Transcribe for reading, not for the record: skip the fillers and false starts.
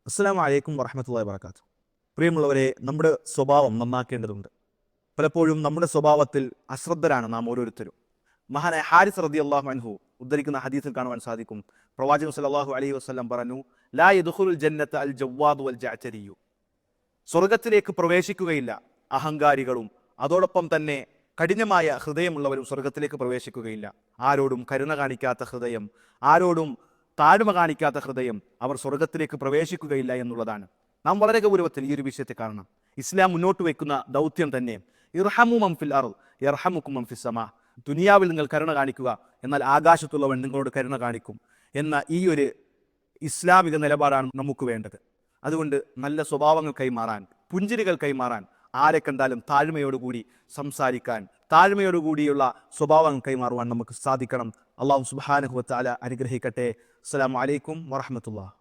അസ്സലാമു അലൈക്കും വറഹ്മത്തുള്ളാഹി വബറകാതുഹു. പ്രിയമുള്ളവരെ, നമ്മുടെ സ്വഭാവം നന്നാക്കേണ്ടതുണ്ട്. പലപ്പോഴും നമ്മുടെ സ്വഭാവത്തിൽ അശ്രദ്ധരാണ് നാം ഓരോരുത്തരും. മഹാനായ ഹാരിസ് റളിയല്ലാഹു അൻഹു ഉദ്ധരിക്കുന്ന ഹദീസിൽ കാണുവാൻ സാധിക്കും, പ്രവാചകൻ സല്ലല്ലാഹു അലൈഹി വസല്ലം പറഞ്ഞു, ലാ യദ്ഖുലുൽ ജന്നത അൽ ജവ്വാദു വൽ ജഅ്തരിയു. സ്വർഗത്തിലേക്ക് പ്രവേശിക്കുകയില്ല അഹങ്കാരികളും അതോടൊപ്പം തന്നെ കഠിനമായ ഹൃദയമുള്ളവരും സ്വർഗത്തിലേക്ക് പ്രവേശിക്കുകയില്ല. ആരോടും കരുണ കാണിക്കാത്ത ഹൃദയം, ആരോടും താഴ്മ കാണിക്കാത്ത ഹൃദയം, അവർ സ്വർഗത്തിലേക്ക് പ്രവേശിക്കുകയില്ല എന്നുള്ളതാണ്. നാം വളരെ ഗൗരവത്തിൽ ഈ ഒരു വിഷയത്തെ കാണണം. ഇസ്ലാം മുന്നോട്ട് വയ്ക്കുന്ന ദൗത്യം തന്നെ ഇർഹമു മൻ ഫിൽ അർദ് യർഹമുക്കും മൻ ഫിസ് സമാ. ദുനിയാവിൽ നിങ്ങൾ കരുണ കാണിക്കുക, എന്നാൽ ആകാശത്തുള്ളവൻ നിങ്ങളോട് കരുണ കാണിക്കും എന്ന ഈ ഒരു ഇസ്ലാമിക നിലപാടാണ് നമുക്ക് വേണ്ടത്. അതുകൊണ്ട് നല്ല സ്വഭാവങ്ങൾ കൈമാറാൻ, പുഞ്ചിരികൾ കൈമാറാൻ, ആരെ കണ്ടാലും താഴ്മയോടുകൂടി സംസാരിക്കാൻ, താഴ്മയോടുകൂടിയുള്ള സ്വഭാവങ്ങൾ കൈമാറുവാൻ നമുക്ക് സാധിക്കണം. അല്ലാഹു സുബ്ഹാനഹു വ തആല അനുഗ്രഹിക്കട്ടെ. അസ്സലാമു അലൈക്കും വറഹ്മത്തുള്ളാഹി.